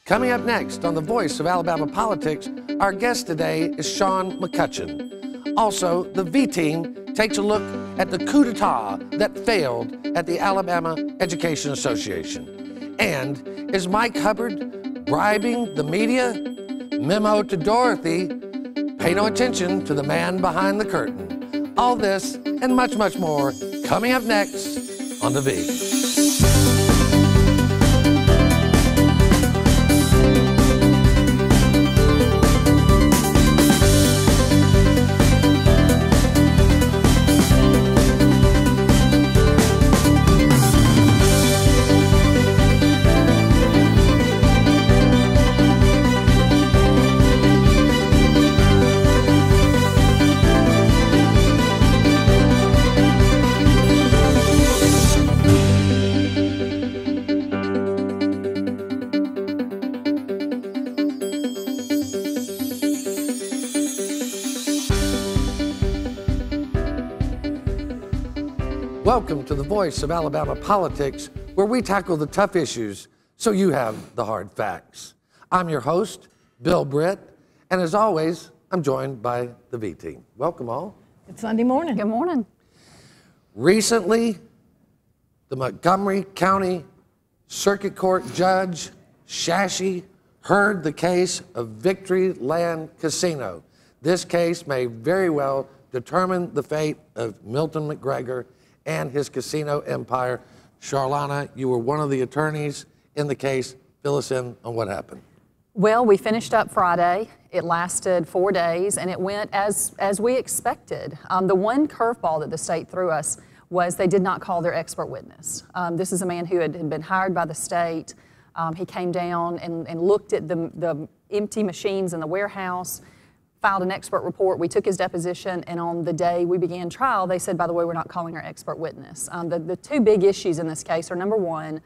Coming up next on The Voice of Alabama Politics, our guest today is Shaun McCutcheon. Also, the V-Team takes a look at the coup d'etat that failed at the Alabama Education Association. And is Mike Hubbard bribing the media? Memo to Dorothy, pay no attention to the man behind the curtain. All this and much, much more coming up next on The V. Welcome to The Voice of Alabama Politics, where we tackle the tough issues so you have the hard facts. I'm your host, Bill Britt, and as always, I'm joined by the V-Team. Welcome all. It's Sunday morning. Good morning. Recently, the Montgomery County Circuit Court Judge Shashi heard the case of VictoryLand Casino. This case may very well determine the fate of Milton McGregor and his casino empire. Charlana, you were one of the attorneys in the case. Fill us in on what happened. Well, we finished up Friday. It lasted 4 days, and it went as we expected. The one curveball that the state threw us was they did not call their expert witness. This is a man who had been hired by the state. He came down and looked at the empty machines in the warehouse, filed an expert report. We took his deposition, and on the day we began trial, they said, by the way, we're not calling our expert witness. The two big issues in this case are, number one,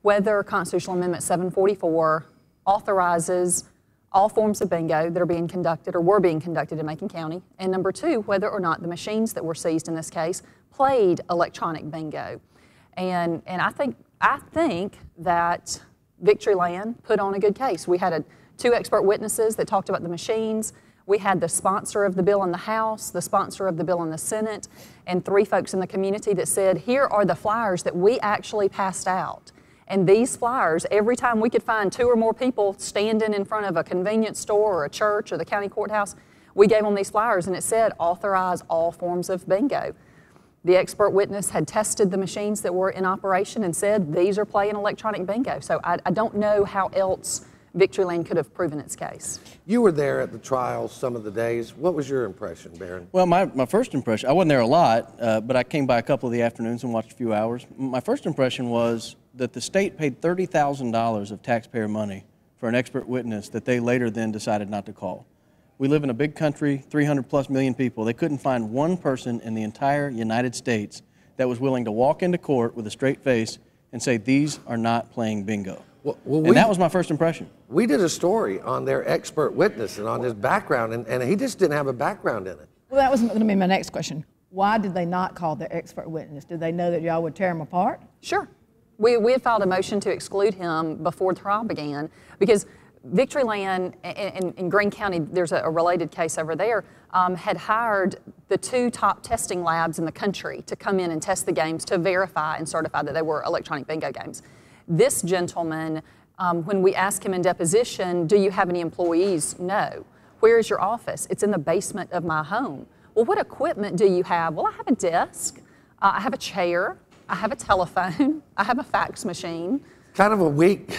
whether Constitutional Amendment 744 authorizes all forms of bingo that are being conducted or were being conducted in Macon County, and number two, whether or not the machines that were seized in this case played electronic bingo. And I think that VictoryLand put on a good case. We had two expert witnesses that talked about the machines. We had the sponsor of the bill in the House, the sponsor of the bill in the Senate, and three folks in the community that said, here are the flyers that we actually passed out. And these flyers, every time we could find two or more people standing in front of a convenience store or a church or the county courthouse, we gave them these flyers and it said, authorize all forms of bingo. The expert witness had tested the machines that were in operation and said, these are playing electronic bingo. So I don't know how else VictoryLand could have proven its case. You were there at the trial some of the days. What was your impression, Barron? Well, my first impression, I wasn't there a lot, but I came by a couple of the afternoons and watched a few hours. My first impression was that the state paid $30,000 of taxpayer money for an expert witness that they later then decided not to call. We live in a big country, 300 plus million people. They couldn't find one person in the entire United States that was willing to walk into court with a straight face and say, these are not playing bingo. And that was my first impression. We did a story on their expert witness and on his background, and he just didn't have a background in it. Well, that was going to be my next question. Why did they not call their expert witness? Did they know that y'all would tear him apart? Sure. We had filed a motion to exclude him before the trial began because VictoryLand in Greene County, there's a related case over there, had hired the two top testing labs in the country to come in and test the games to verify and certify that they were electronic bingo games. This gentleman, when we asked him in deposition, do you have any employees? No. Where is your office? It's in the basement of my home. Well, what equipment do you have? Well, I have a desk, I have a chair, I have a telephone, I have a fax machine. Kind of a weak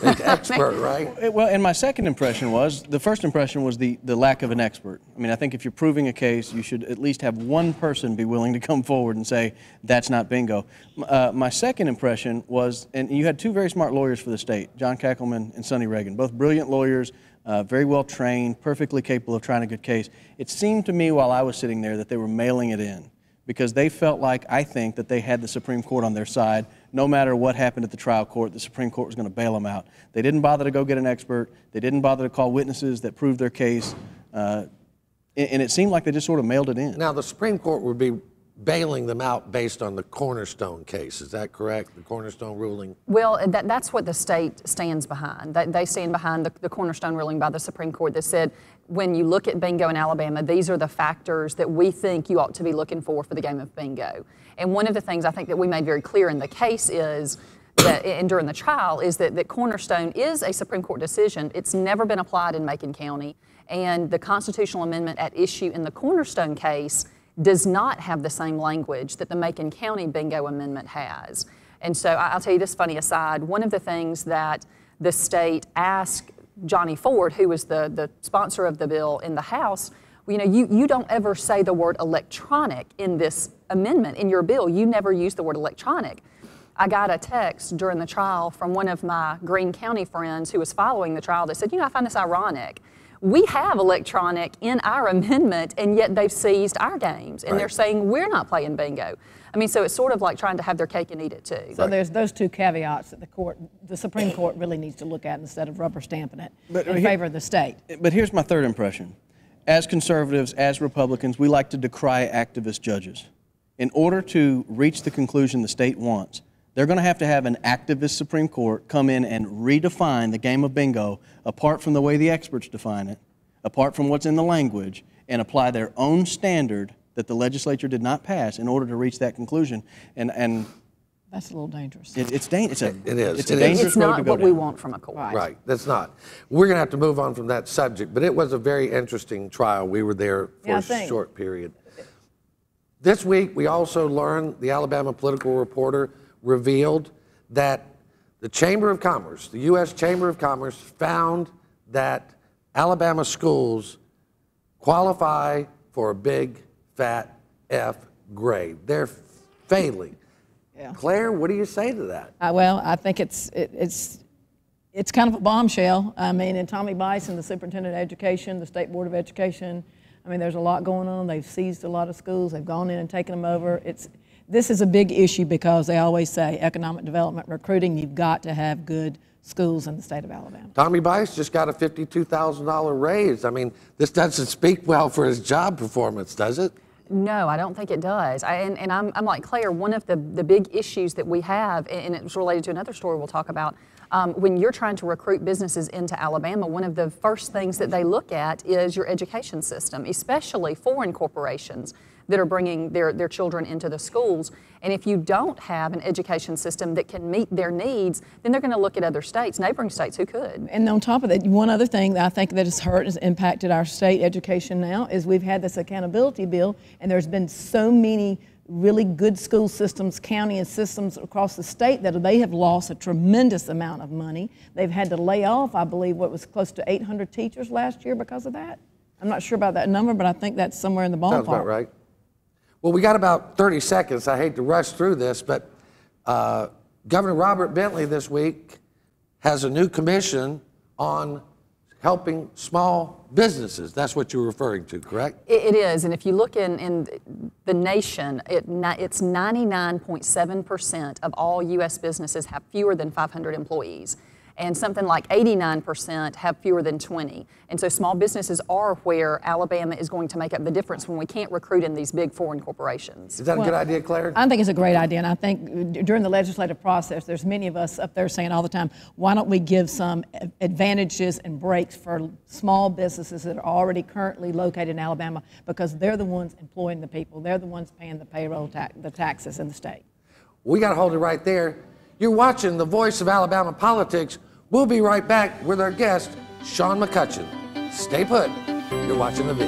expert, right? Well, and my second impression was, the first impression was the lack of an expert. I mean, I think if you're proving a case, you should at least have one person be willing to come forward and say, that's not bingo. My second impression was, and you had two very smart lawyers for the state, John Kakelman and Sonny Reagan, both brilliant lawyers, very well trained, perfectly capable of trying a good case. It seemed to me while I was sitting there that they were mailing it in because they felt like, I think, that they had the Supreme Court on their side. No matter what happened at the trial court, the Supreme Court was going to bail them out. They didn't bother to go get an expert. They didn't bother to call witnesses that proved their case. And it seemed like they just sort of mailed it in. Now, the Supreme Court would be bailing them out based on the Cornerstone case. Is that correct, the Cornerstone ruling? Well, that's what the state stands behind. They stand behind the Cornerstone ruling by the Supreme Court that said, when you look at bingo in Alabama, these are the factors that we think you ought to be looking for the game of bingo. And one of the things I think that we made very clear in the case is that, and during the trial, is that Cornerstone is a Supreme Court decision. It's never been applied in Macon County, and the constitutional amendment at issue in the Cornerstone case does not have the same language that the Macon County bingo amendment has. And so I'll tell you this funny aside. One of the things that the state asked Johnny Ford, who was the sponsor of the bill in the House, you don't ever say the word electronic in this amendment. In your bill, you never use the word electronic. I got a text during the trial from one of my Greene County friends who was following the trial that said, I find this ironic. We have electronic in our amendment, and yet they've seized our games, and they're saying we're not playing bingo. I mean, so it's sort of like trying to have their cake and eat it too. So there's those two caveats that the Supreme Court really needs to look at instead of rubber stamping it in favor of the state. But here's my third impression. As conservatives, as Republicans, we like to decry activist judges. In order to reach the conclusion the state wants, they're going to have an activist Supreme Court come in and redefine the game of bingo apart from the way the experts define it, apart from what's in the language, and apply their own standard that the legislature did not pass in order to reach that conclusion. And that's a little dangerous. It's dangerous. It is. It's a dangerous road to go down. It's not what we want from a court. Right. That's not. We're going to have to move on from that subject, but it was a very interesting trial. We were there for a short period. This week, we also learned, the Alabama Political Reporter revealed that the Chamber of Commerce, the U.S. Chamber of Commerce, found that Alabama schools qualify for a big, fat F grade. They're failing. Yeah. Claire, what do you say to that? Well, I think it's kind of a bombshell. I mean, and Tommy Bison, the Superintendent of Education, the State Board of Education, I mean, there's a lot going on. They've seized a lot of schools. They've gone in and taken them over. This is a big issue because they always say economic development, recruiting, you've got to have good schools in the state of Alabama. Tommy Bice just got a $52,000 raise. I mean, this doesn't speak well for his job performance, does it? No, I don't think it does. And I'm like Claire, one of the big issues that we have, and it's related to another story we'll talk about, when you're trying to recruit businesses into Alabama, one of the first things that they look at is your education system, especially foreign corporations that are bringing their children into the schools. And if you don't have an education system that can meet their needs, then they're going to look at other states, neighboring states who could. And on top of that, one other thing that I think that has impacted our state education now is we've had this accountability bill, and there's been so many really good school systems, county and systems across the state that they have lost a tremendous amount of money. They've had to lay off, I believe, what was close to 800 teachers last year because of that. I'm not sure about that number, but I think that's somewhere in the ballpark. Sounds about right. Well, we got about 30 seconds. I hate to rush through this, but Governor Robert Bentley this week has a new commission on helping small businesses. That's what you're referring to, correct? It is, and if you look in the nation, it's 99.7% of all U.S. businesses have fewer than 500 employees. And something like 89% have fewer than 20. And so small businesses are where Alabama is going to make up the difference when we can't recruit in these big foreign corporations. Is that a good idea, Claire? I think it's a great idea, and I think during the legislative process, there's many of us up there saying all the time, why don't we give some advantages and breaks for small businesses that are already currently located in Alabama, because they're the ones employing the people. They're the ones paying the payroll the taxes in the state. We got to hold it right there. You're watching The Voice of Alabama Politics. We'll be right back with our guest, Shaun McCutcheon. Stay put. You're watching The V.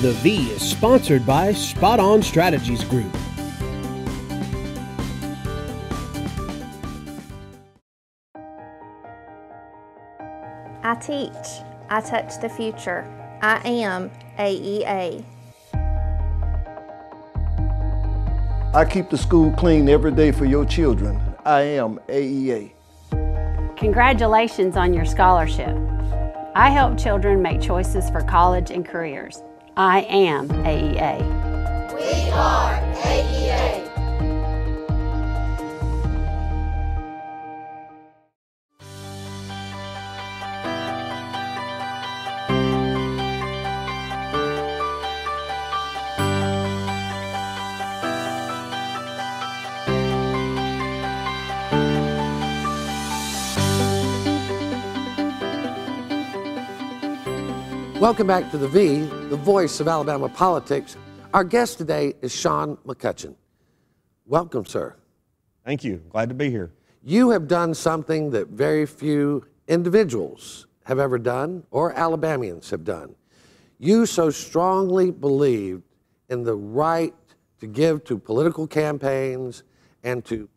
The V is sponsored by Spot On Strategies Group. I teach. I touch the future. I am AEA. I keep the school clean every day for your children. I am AEA. Congratulations on your scholarship. I help children make choices for college and careers. I am AEA. We are AEA. Welcome back to The V, the voice of Alabama politics. Our guest today is Shaun McCutcheon. Welcome, sir. Thank you. Glad to be here. You have done something that very few individuals have ever done or Alabamians have done. You so strongly believed in the right to give to political campaigns and to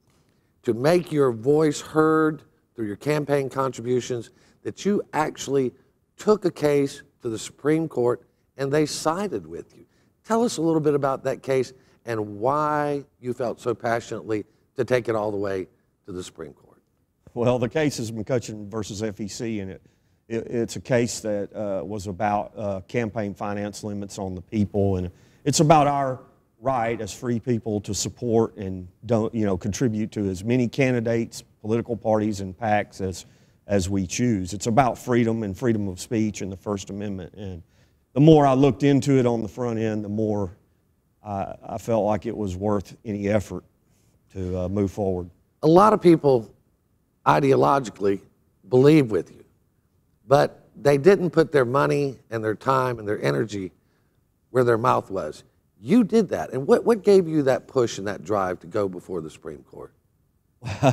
make your voice heard through your campaign contributions that you actually took a case to the Supreme Court and they sided with you. Tell us a little bit about that case and why you felt so passionately to take it all the way to the Supreme Court. Well, the case is McCutcheon versus FEC, and it's a case that was about campaign finance limits on the people, and it's about our right as free people to support and contribute to as many candidates, political parties, and PACs as we choose. It's about freedom and freedom of speech and the First Amendment. And the more I looked into it on the front end, the more I felt like it was worth any effort to move forward. A lot of people ideologically believe with you, but they didn't put their money and their time and their energy where their mouth was. You did that. And what gave you that push and that drive to go before the Supreme Court?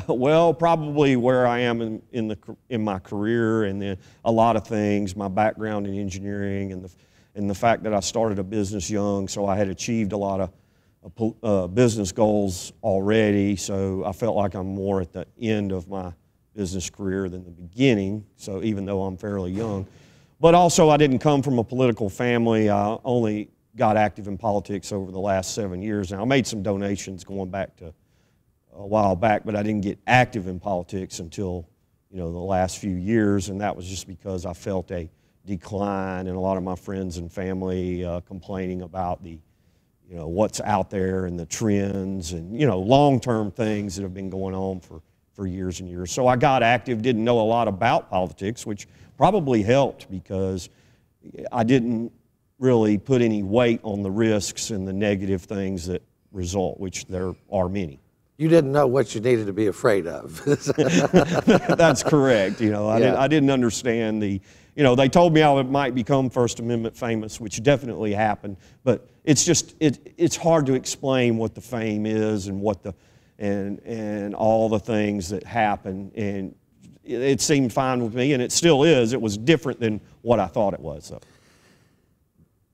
Well, probably where I am in my career and a lot of things, my background in engineering and the fact that I started a business young, so I had achieved a lot of business goals already, so I felt like I'm more at the end of my business career than the beginning, so even though I'm fairly young. But also I didn't come from a political family. I only got active in politics over the last 7 years. Now, I made some donations going back to a while back, but I didn't get active in politics until the last few years, and that was just because I felt a decline in a lot of my friends and family complaining about the what's out there and the trends and long-term things that have been going on for years and years. So I got active, didn't know a lot about politics, which probably helped because I didn't really put any weight on the risks and the negative things that result, which there are many. You didn't know what you needed to be afraid of. That's correct. I didn't understand the, they told me I might become First Amendment famous, which definitely happened, but it's just, it's hard to explain what the fame is and what and all the things that happen, and it seemed fine with me, and it still is. It was different than what I thought it was. So.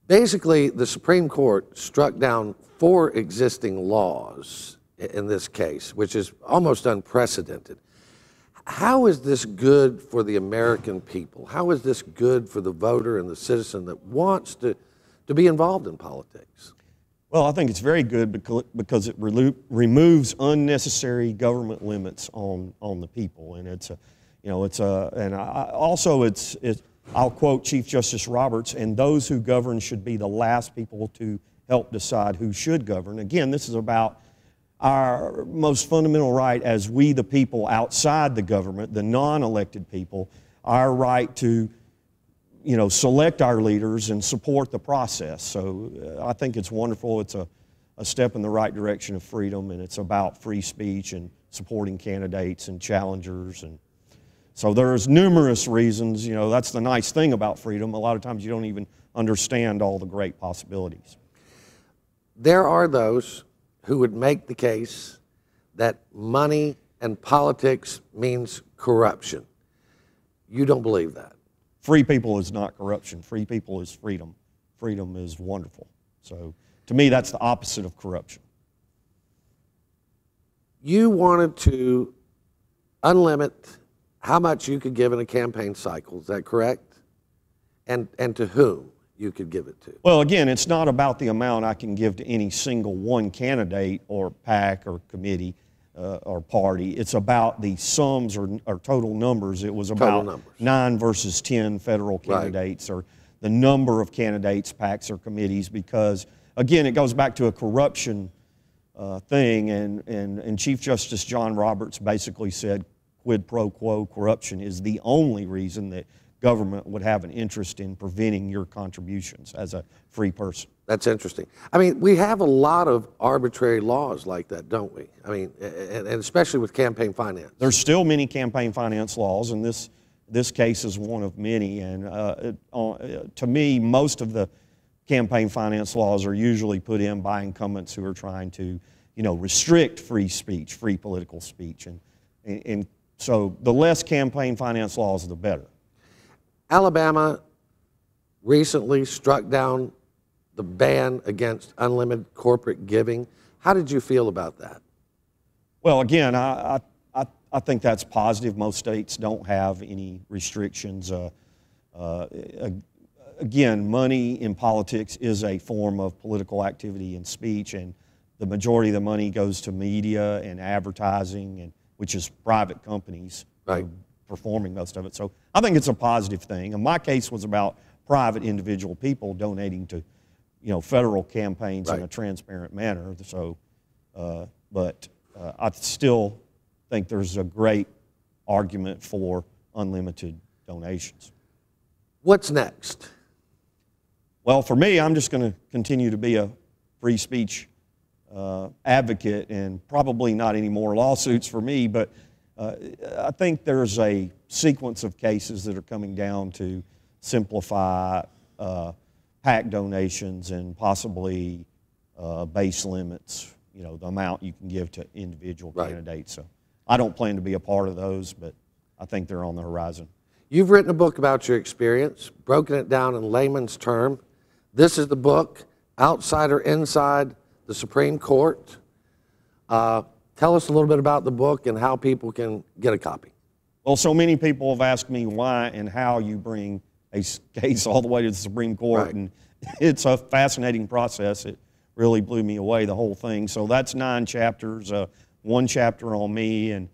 Basically, the Supreme Court struck down 4 existing laws in this case, which is almost unprecedented. How is this good for the American people? How is this good for the voter and the citizen that wants to be involved in politics? Well, I think it's very good because it removes unnecessary government limits on the people, and I'll quote Chief Justice Roberts, and those who govern should be the last people to help decide who should govern. Again, this is about our most fundamental right as we, the people outside the government, the non-elected people, our right to, select our leaders and support the process. So I think it's wonderful. It's a step in the right direction of freedom, and it's about free speech and supporting candidates and challengers. And so there's numerous reasons. That's the nice thing about freedom. A lot of times you don't even understand all the great possibilities. There are those who would make the case that money and politics means corruption. You don't believe that? Free people is not corruption. Free people is freedom. Freedom is wonderful. So to me, that's the opposite of corruption. You wanted to unlimit how much you could give in a campaign cycle, is that correct? And to whom you could give it to? Well, again, it's not about the amount I can give to any single one candidate or PAC or committee or party. It's about the sums or total numbers. It was about 9 versus 10 federal candidates, or the number of candidates, PACs, or committees, because, again, it goes back to a corruption thing, and Chief Justice John Roberts basically said quid pro quo corruption is the only reason that government would have an interest in preventing your contributions as a free person. That's interesting. I mean, we have a lot of arbitrary laws like that, don't we? I mean, and especially with campaign finance. There's still many campaign finance laws, and this this case is one of many, and to me, most of the campaign finance laws are usually put in by incumbents who are trying to, restrict free speech, free political speech, and so the less campaign finance laws, the better. Alabama recently struck down the ban against unlimited corporate giving. How did you feel about that? Well, again, I think that's positive. Most states don't have any restrictions. Again, money in politics is a form of political activity and speech, and the majority of the money goes to media and advertising, and which is private companies performing most of it. So I think it's a positive thing. And my case was about private individual people donating to, federal campaigns in a transparent manner. So, but I still think there's a great argument for unlimited donations. What's next? Well, for me, I'm just going to continue to be a free speech advocate, and probably not any more lawsuits for me, but I think there's a sequence of cases that are coming down to simplify PAC donations and possibly base limits, the amount you can give to individual candidates. So I don't plan to be a part of those, but I think they're on the horizon. You've written a book about your experience, broken it down in layman's term. This is the book, Outsider Inside the Supreme Court. Tell us a little bit about the book and how people can get a copy. Well, so many people have asked me why and how you bring a case all the way to the Supreme Court, and it's a fascinating process. It really blew me away, the whole thing. So that's 9 chapters, 1 chapter on me and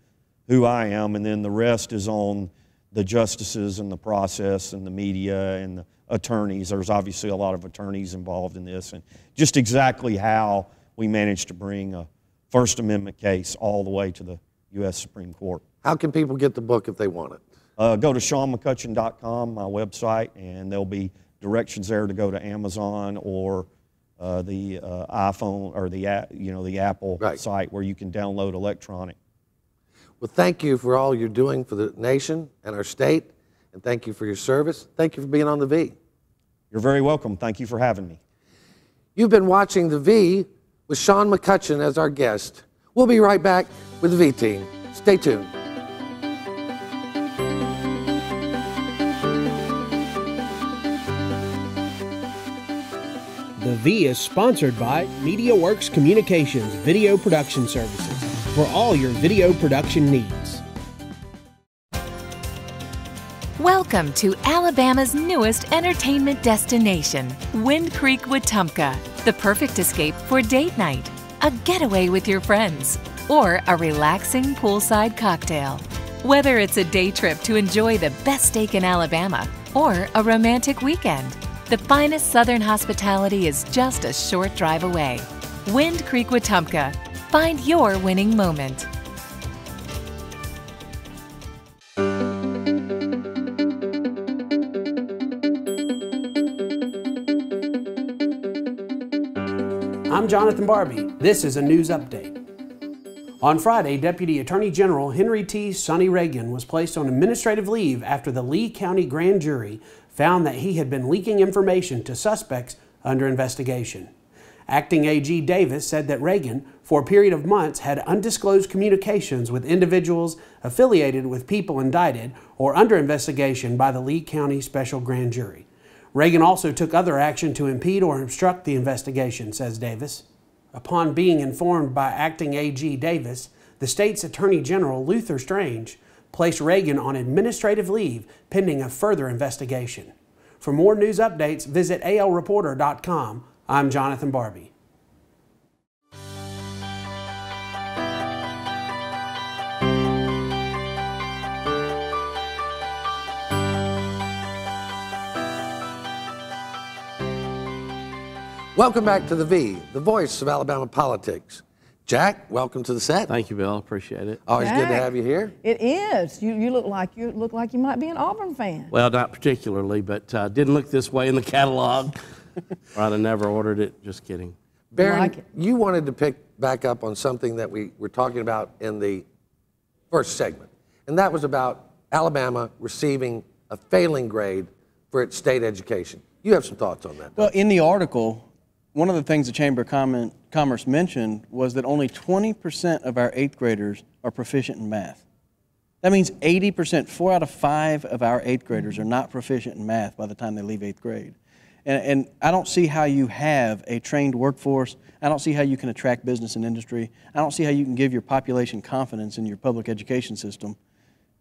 who I am, and then the rest is on the justices and the process and the media and the attorneys. There's obviously a lot of attorneys involved in this, and just exactly how we managed to bring a First Amendment case all the way to the U.S. Supreme Court. How can people get the book if they want it? Go to ShaunMcCutcheon.com, my website, and there'll be directions there to go to Amazon or the iPhone or the Apple site where you can download electronic. Well, thank you for all you're doing for the nation and our state, and thank you for your service. Thank you for being on The V. You're very welcome. Thank you for having me. You've been watching The V with Shaun McCutcheon as our guest. We'll be right back with the V Team. Stay tuned. The V is sponsored by MediaWorks Communications Video Production Services for all your video production needs. Welcome to Alabama's newest entertainment destination, Wind Creek, Wetumpka. The perfect escape for date night, a getaway with your friends, or a relaxing poolside cocktail. Whether it's a day trip to enjoy the best steak in Alabama or a romantic weekend, the finest Southern hospitality is just a short drive away. Wind Creek, Wetumpka. Find your winning moment. I'm Jonathan Barbee. This is a news update. On Friday, Deputy Attorney General Henry Sonny Reagan was placed on administrative leave after the Lee County Grand Jury found that he had been leaking information to suspects under investigation. Acting AG Davis said that Reagan, for a period of months, had undisclosed communications with individuals affiliated with people indicted or under investigation by the Lee County Special Grand Jury. Reagan also took other action to impede or obstruct the investigation, says Davis. Upon being informed by Acting AG Davis, the state's Attorney General Luther Strange placed Reagan on administrative leave pending a further investigation. For more news updates, visit alreporter.com. I'm Jonathan Barbee. Welcome back to The V, the voice of Alabama politics. Jack, welcome to the set. Thank you, Bill. Appreciate it. Always Jack, good to have you here. It is. You look like you might be an Auburn fan. Well, not particularly, but didn't look this way in the catalog. Or I'd have never ordered it. Just kidding. Baron, you wanted to pick back up on something that we were talking about in the first segment, and that was about Alabama receiving a failing grade for its state education. You have some thoughts on that? Well, in the article, one of the things the Chamber of Commerce mentioned was that only 20% of our 8th graders are proficient in math. That means 80%, 4 out of 5 of our 8th graders are not proficient in math by the time they leave 8th grade. And I don't see how you have a trained workforce. I don't see how you can attract business and industry. I don't see how you can give your population confidence in your public education system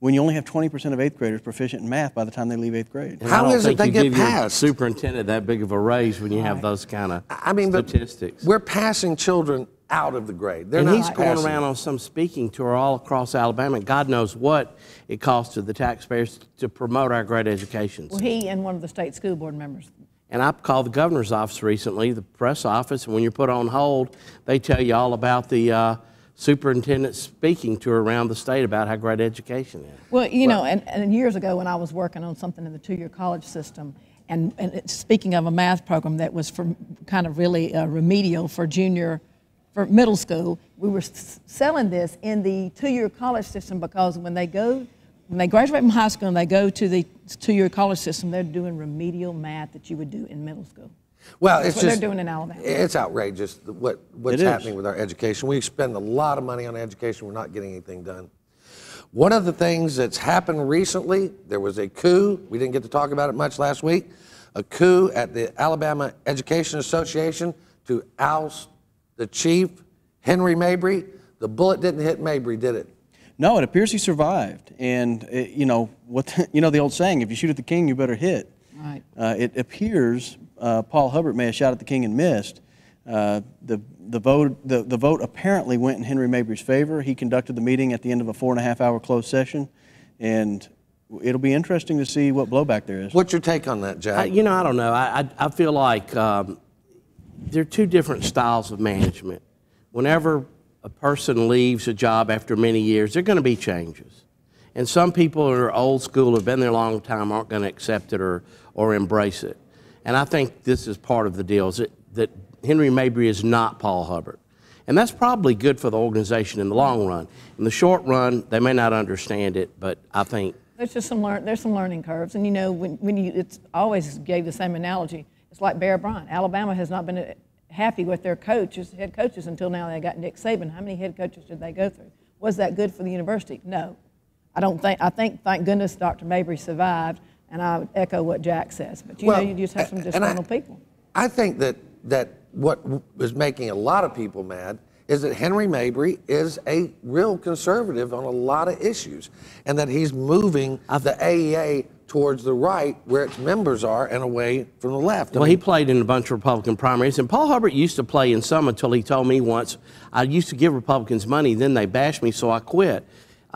when you only have 20% of 8th graders proficient in math by the time they leave 8th grade. And how is it they get passed? passed? Your superintendent that big of a raise when you have those kind of statistics. We're passing children out of the grade. And he's going around on some speaking tour all across Alabama. God knows what it costs to the taxpayers to promote our great education system. Well, he and one of the state school board members. And I called the governor's office recently, the press office, and when you're put on hold, they tell you all about the superintendent speaking tour around the state about how great education is. Well, you know, and years ago when I was working on something in the 2-year college system, and speaking of a math program that was for kind of really remedial for for middle school, we were selling this in the 2-year college system because when they graduate from high school and they go to the 2-year college system, they're doing remedial math that you would do in middle school. Well, That's what they're doing in Alabama. It's outrageous what's happening with our education. We spend a lot of money on education. We're not getting anything done. One of the things that's happened recently, there was a coup. We didn't get to talk about it much last week. A coup at the Alabama Education Association to oust the chief, Henry Mabry. The bullet didn't hit Mabry, did it? No, it appears he survived. And you know the old saying: if you shoot at the king, you better hit. Right. It appears Paul Hubbard may have shot at the king and missed. The vote apparently went in Henry Mabry's favor. He conducted the meeting at the end of a 4.5-hour closed session, and it'll be interesting to see what blowback there is. What's your take on that, Jack? I don't know. I feel like there are two different styles of management. Whenever a person leaves a job after many years, there are going to be changes. And some people who are old school, have been there a long time, aren't going to accept it or embrace it. And I think this is part of the deal, is that Henry Mabry is not Paul Hubbard. And that's probably good for the organization in the long run. In the short run, they may not understand it, but I think there's just some learning curves. And you know, it's always gave the same analogy. It's like Bear Bryant. Alabama has not been happy with their head coaches until now they got Nick Saban. How many head coaches did they go through? Was that good for the university? No. I think, thank goodness, Dr. Mabry survived, and I would echo what Jack says. But you know, you just have some disgruntled people. I think that what is making a lot of people mad is that Henry Mabry is a real conservative on a lot of issues, and that he's moving the AEA towards the right where its members are and away from the left. Well, he played in a bunch of Republican primaries, and Paul Hubbard used to play in some until he told me once, I used to give Republicans money, then they bashed me, so I quit.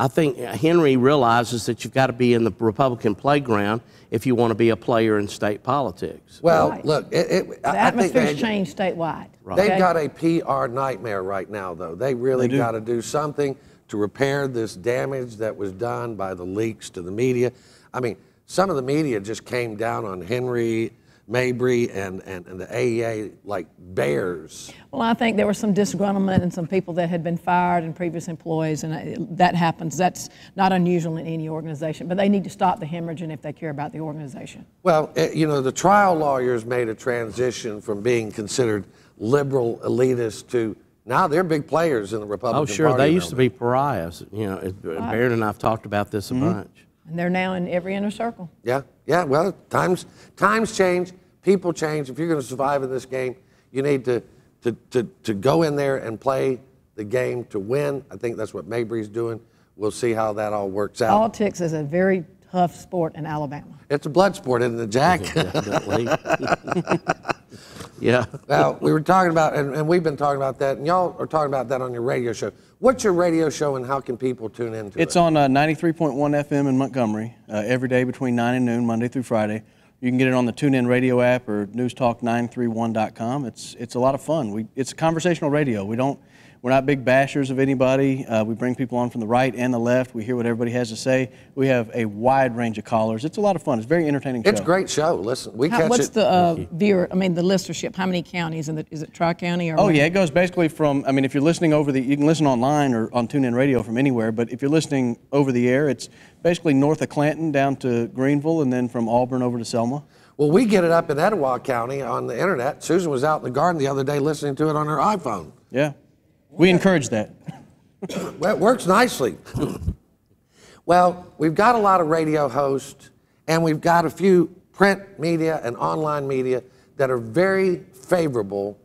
I think Henry realizes that you've got to be in the Republican playground if you want to be a player in state politics. Well, look, the atmosphere's changed statewide. They've got a PR nightmare right now, though. They really got to do something to repair this damage that was done by the leaks to the media. I mean, some of the media just came down on Henry Mabry and the AEA like bears. Well, I think there was some disgruntlement and some people that had been fired and previous employees, and that happens. That's not unusual in any organization, but they need to stop the hemorrhaging if they care about the organization. Well, you know, the trial lawyers made a transition from being considered liberal elitists to now they're big players in the Republican Party. Oh, sure. They used to be pariahs. You know, Barrett and I have talked about this a bunch. And they're now in every inner circle. Yeah. Well, times change, people change. If you're going to survive in this game, you need to go in there and play the game to win. I think that's what Mabry's doing. We'll see how that all works out. Politics is a very tough sport in Alabama. It's a blood sport, isn't it, Jack? Definitely. Yeah. Well, we were talking about, and we've been talking about that, and y'all are talking about that on your radio show. What's your radio show, and how can people tune into it? It's on 93.1 FM in Montgomery, every day between 9 and noon, Monday through Friday. You can get it on the TuneIn Radio app or newstalk931.com. It's a lot of fun. It's conversational radio. We We're not big bashers of anybody. We bring people on from the right and the left. We hear what everybody has to say. We have a wide range of callers. It's a lot of fun. It's a very entertaining show. It's a great show. Listen, we catch what's it. the viewer? I mean, the listenership. How many counties? Is it Tri-County or? Oh yeah, it goes basically from. I mean, if you're listening over the, you can listen online or on TuneIn Radio from anywhere. But if you're listening over the air, it's basically north of Clanton down to Greenville, and then from Auburn over to Selma. Well, we get it up in Etowah County on the internet. Susan was out in the garden the other day listening to it on her iPhone. Yeah, we encourage that. Well, it works nicely. Well, we've got a lot of radio hosts, and we've got a few print media and online media that are very favorable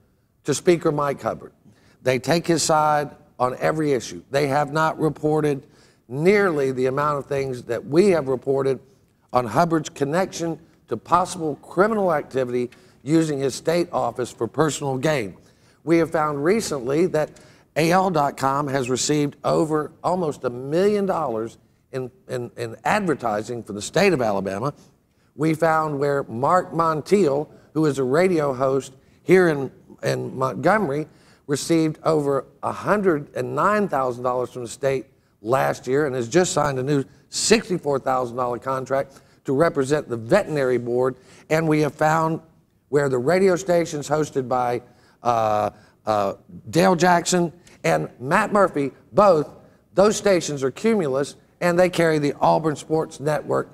to Speaker Mike Hubbard. They take his side on every issue. They have not reported nearly the amount of things that we have reported on Hubbard's connection to possible criminal activity using his state office for personal gain. We have found recently that AL.com has received over almost $1 million in advertising for the state of Alabama. We found where Mark Montiel, who is a radio host here in Montgomery, received over $109,000 from the state last year and has just signed a new $64,000 contract to represent the veterinary board. And we have found where the radio stations hosted by Dale Jackson and Matt Murphy, both those stations are Cumulus, and they carry the Auburn Sports Network.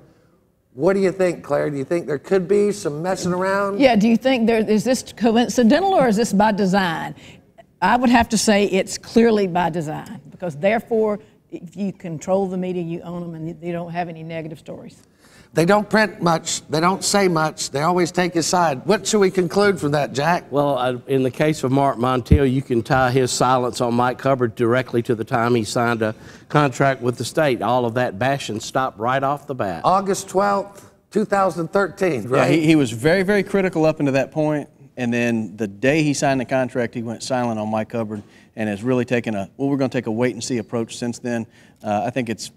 What do you think, Claire? Do you think there could be some messing around? Yeah, do you think is this coincidental or is this by design? I would have to say it's clearly by design, because therefore, if you control the media, you own them, and you don't have any negative stories. They don't print much. They don't say much. They always take his side. What should we conclude from that, Jack? Well, in the case of Mark Montiel, you can tie his silence on Mike Hubbard directly to the time he signed a contract with the state. All of that bashing stopped right off the bat. August 12th, 2013, right? Yeah, he was very, very critical up until that point, and then the day he signed the contract, he went silent on Mike Hubbard and has really taken we're going to take a wait-and-see approach since then. I think it's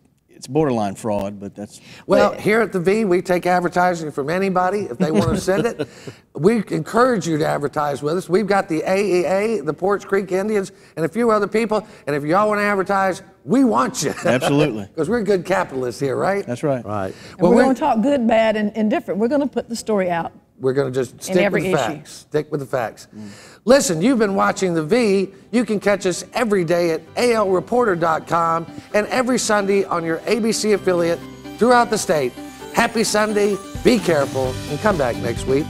borderline fraud, but that's... Well, here at the V, we take advertising from anybody if they want to send it. We encourage you to advertise with us. We've got the AEA, the Porch Creek Indians, and a few other people, and if y'all want to advertise, we want you. Absolutely. Because we're good capitalists here, right? That's right. Right. Well, we're going to talk good, bad, and indifferent. We're going to put the story out. We're going to just stick with the facts. Stick with the facts. Listen, you've been watching The V. You can catch us every day at alreporter.com and every Sunday on your ABC affiliate throughout the state. Happy Sunday, be careful, and come back next week.